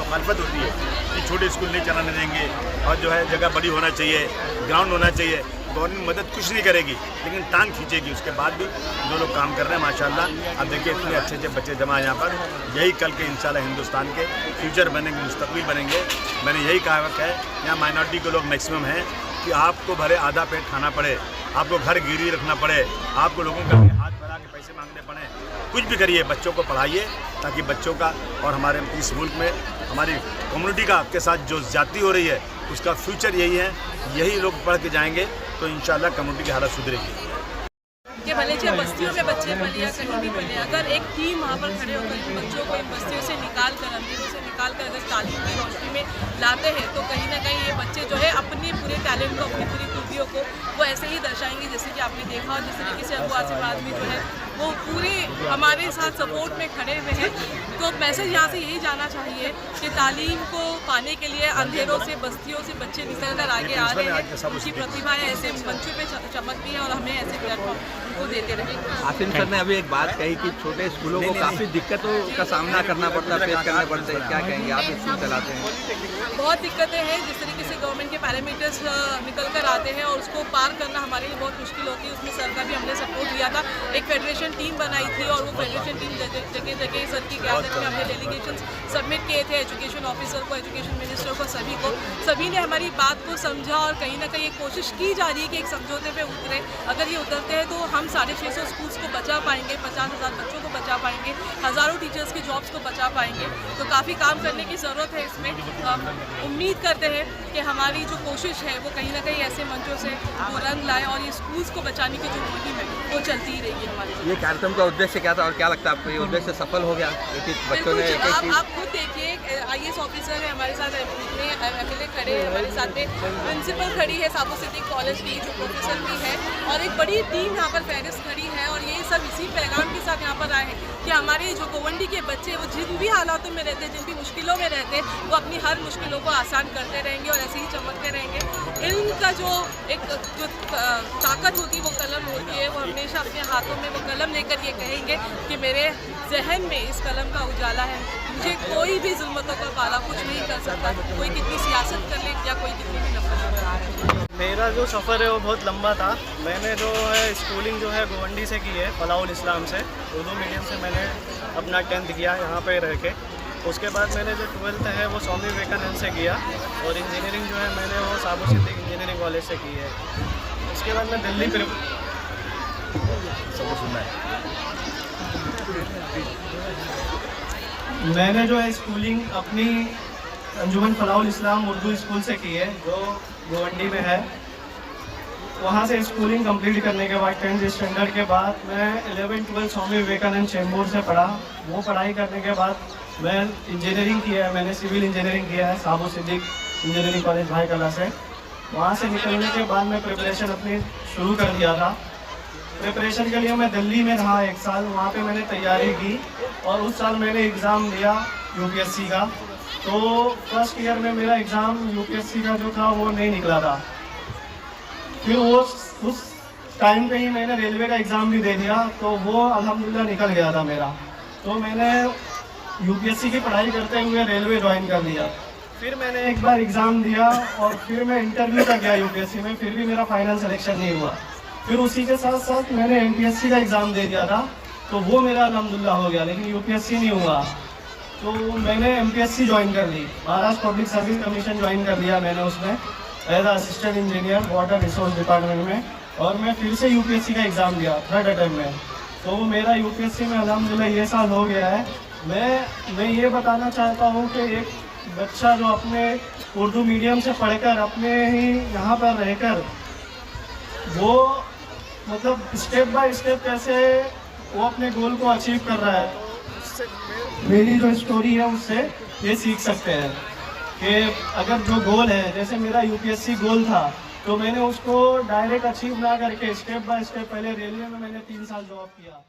मुखालफत होती है कि छोटे स्कूल नहीं चलाने देंगे और जो है जगह बड़ी होना चाहिए, ग्राउंड होना चाहिए। गवर्नमेंट मदद कुछ नहीं करेगी लेकिन टांग खींचेगी। उसके बाद भी जो लोग काम कर रहे हैं माशाल्लाह, अब देखिए इतने अच्छे अच्छे बच्चे जमा हैं यहाँ पर। यही कल के इंशाल्लाह हिंदुस्तान के फ्यूचर बनेंगे, मुस्तकबिल बनेंगे। मैंने यही कहा है, यहाँ माइनॉरिटी के लोग मैक्सिमम हैं कि आपको भले आधा पेट खाना पड़े, आपको घर गिरवी रखना पड़े, आपको लोगों का हाथ फैला के पैसे मांगने पड़े, कुछ भी करिए, बच्चों को पढ़ाइए ताकि बच्चों का और हमारे इस मुल्क में हमारी कम्युनिटी का के साथ जो ज्यादती हो रही है उसका फ्यूचर यही है। यही लोग पढ़ के जाएंगे तो इंशाल्लाह कम्युनिटी की हालत सुधरेगी। कि भले चाहे बस्तियों में बच्चे पले या कहीं भी पले, अगर एक टीम वहाँ पर खड़े होकर इन बच्चों को इन बस्तियों से निकाल कर, अंधेरों से निकाल कर अगर तालीम की रोशनी में लाते हैं तो कहीं ना कहीं ये बच्चे जो है अपने पूरे टैलेंट को, अपनी पूरी खूबियों को वो ऐसे ही दर्शाएंगे जैसे कि आपने देखा। और जिस तरीके से अबू आसिफ आज़मी जो है वो पूरे हमारे साथ सपोर्ट में खड़े हुए हैं। तो मैसेज यहाँ से यही जाना चाहिए कि तालीम को पाने के लिए अंधेरों से, बस्तियों से बच्चे निकल कर आगे आ रहे हैं। उनकी प्रतिभाएं ऐसे मंचों पे चमकती हैं और हमें ऐसे प्लेटफॉर्म को देते रहेंगे। आसिम सर ने अभी एक बात कही कि छोटे स्कूलों को काफ़ी दिक्कतों का सामना करना पड़ता है, फेस करने पड़ते हैं। क्या कहेंगे आप स्कूल चलाते हैं? बहुत दिक्कतें हैं। जिस तरीके से गवर्नमेंट के पैरामीटर्स निकल कर आते हैं और उसको पार करना हमारे लिए बहुत मुश्किल होती है। उसमें सर का भी हमने सपोर्ट दिया था, एक फेडरेशन टीम बनाई थी और वो फेडरेशन टीम जगह जगह सर की क़यादत में हमने डेलीगेशन सबमिट किए थे, एजुकेशन ऑफिसर को, एजुकेशन मिनिस्टर को, सभी ने हमारी बात को समझा और कहीं ना कहीं एक कोशिश की जा रही है कि एक समझौते पे उतरे। अगर ये उतरते हैं तो हम 650 स्कूल्स को बचा पाएंगे, 50,000 बच्चों को बचा पाएंगे, हज़ारों टीचर्स की जॉब्स को बचा पाएंगे। तो काफ़ी काम करने की ज़रूरत है इसमें। उम्मीद करते हैं कि हमारी जो कोशिश है वो कहीं ना कहीं ऐसे मंचों से वो रंग लाए और ये स्कूल्स को बचाने की जो मुहिम है वो चलती ही रहेगी हमारे। ये कार्यक्रम का उद्देश्य क्या था और क्या लगता है आपको ये उद्देश्य सफल हो गया? बच्चों ने आप खुद देखिए, IAS ऑफिसर है हमारे साथ, MLA खड़े हैं हमारे साथ में, प्रिंसिपल खड़ी है साबो सिद्दीक कॉलेज की, जो प्रोफेसर भी है, और एक बड़ी टीम यहाँ पर फेरिस खड़ी है। और ये सब इसी पैगाम के साथ यहाँ पर आए हैं कि हमारे जो गोवंडी के बच्चे वो जिन भी हालातों में रहते हैं, जिन भी मुश्किलों में रहते हैं, वो अपनी हर मुश्किलों को आसान करते रहेंगे और ऐसे ही चमकते रहेंगे। इनका जो एक जो ताकत होती है वो कलम होती है। वो हमेशा अपने हाथों में वो कलम लेकर ये कहेंगे कि मेरे जहन में इस कलम का उजाला है, मुझे कोई भी जुल्मतों का पाला कुछ नहीं कर सकता, कोई कितनी सियासत कर ले या कोई कितनी भी नफरत कर ले। मेरा जो सफ़र है वो बहुत लंबा था। मैंने जो है स्कूलिंग जो है गोवंडी से की है, फलाहुल इस्लाम से, उर्दू मीडियम से मैंने अपना 10th किया यहाँ पे रह के। उसके बाद मैंने जो 12th है वो स्वामी विवेकानंद से किया और इंजीनियरिंग जो है मैंने वो साबो सिद्दीक इंजीनियरिंग कॉलेज से की है। उसके बाद मैं दिल्ली मैंने जो है स्कूलिंग अपनी अंजुमन फलाहुल इस्लाम उर्दू स्कूल से की है जो गोवंडी में है। वहाँ से स्कूलिंग कंप्लीट करने के बाद 10th स्टैंडर्ड के बाद मैं 11th-12th स्वामी विवेकानंद चैम्बूर से पढ़ा। वो पढ़ाई करने के बाद मैं इंजीनियरिंग किया है, मैंने सिविल इंजीनियरिंग किया है साबो सिद्दीक इंजीनियरिंग कॉलेज भाई कला से। वहाँ से निकलने के बाद मैं प्रिपरेशन अपनी शुरू कर दिया था। प्रिपरेशन के लिए मैं दिल्ली में रहा 1 साल, वहाँ पे मैंने तैयारी की और उस साल मैंने एग्ज़ाम दिया UPSC का। तो फर्स्ट ईयर में मेरा एग्ज़ाम UPSC का जो था वो नहीं निकला था। फिर वो उस टाइम पे ही मैंने रेलवे का एग्ज़ाम भी दे दिया तो वो अल्हम्दुलिल्लाह निकल गया था मेरा। तो मैंने UPSC की पढ़ाई करते हुए रेलवे ज्वाइन कर लिया। फिर मैंने एक बार एग्ज़ाम दिया और फिर मैं इंटरव्यू तक गया UPSC में, फिर भी मेरा फाइनल सिलेक्शन नहीं हुआ। फिर उसी के साथ साथ मैंने MPSC का एग्ज़ाम दे दिया था तो वो मेरा अल्हम्दुलिल्लाह हो गया, लेकिन UPSC नहीं हुआ। तो मैंने MPSC ज्वाइन कर ली, Maharashtra public service commission join कर लिया मैंने उसमें as assistant engineer water resource department में। और मैं फिर से UPSC का एग्ज़ाम दिया 3rd अटेम्प्ट में। तो मेरा UPSC में अल्हम्दुलिल्लाह ये साल हो गया है। मैं ये बताना चाहता हूँ कि एक बच्चा जो अपने उर्दू मीडियम से पढ़कर अपने ही यहाँ पर रहकर वो मतलब स्टेप बाय स्टेप कैसे वो अपने गोल को अचीव कर रहा है, मेरी जो स्टोरी है उससे ये सीख सकते हैं कि अगर जो गोल है, जैसे मेरा UPSC गोल था तो मैंने उसको डायरेक्ट अचीव ना करके स्टेप बाय स्टेप, पहले रेलवे में मैंने 3 साल जॉब किया।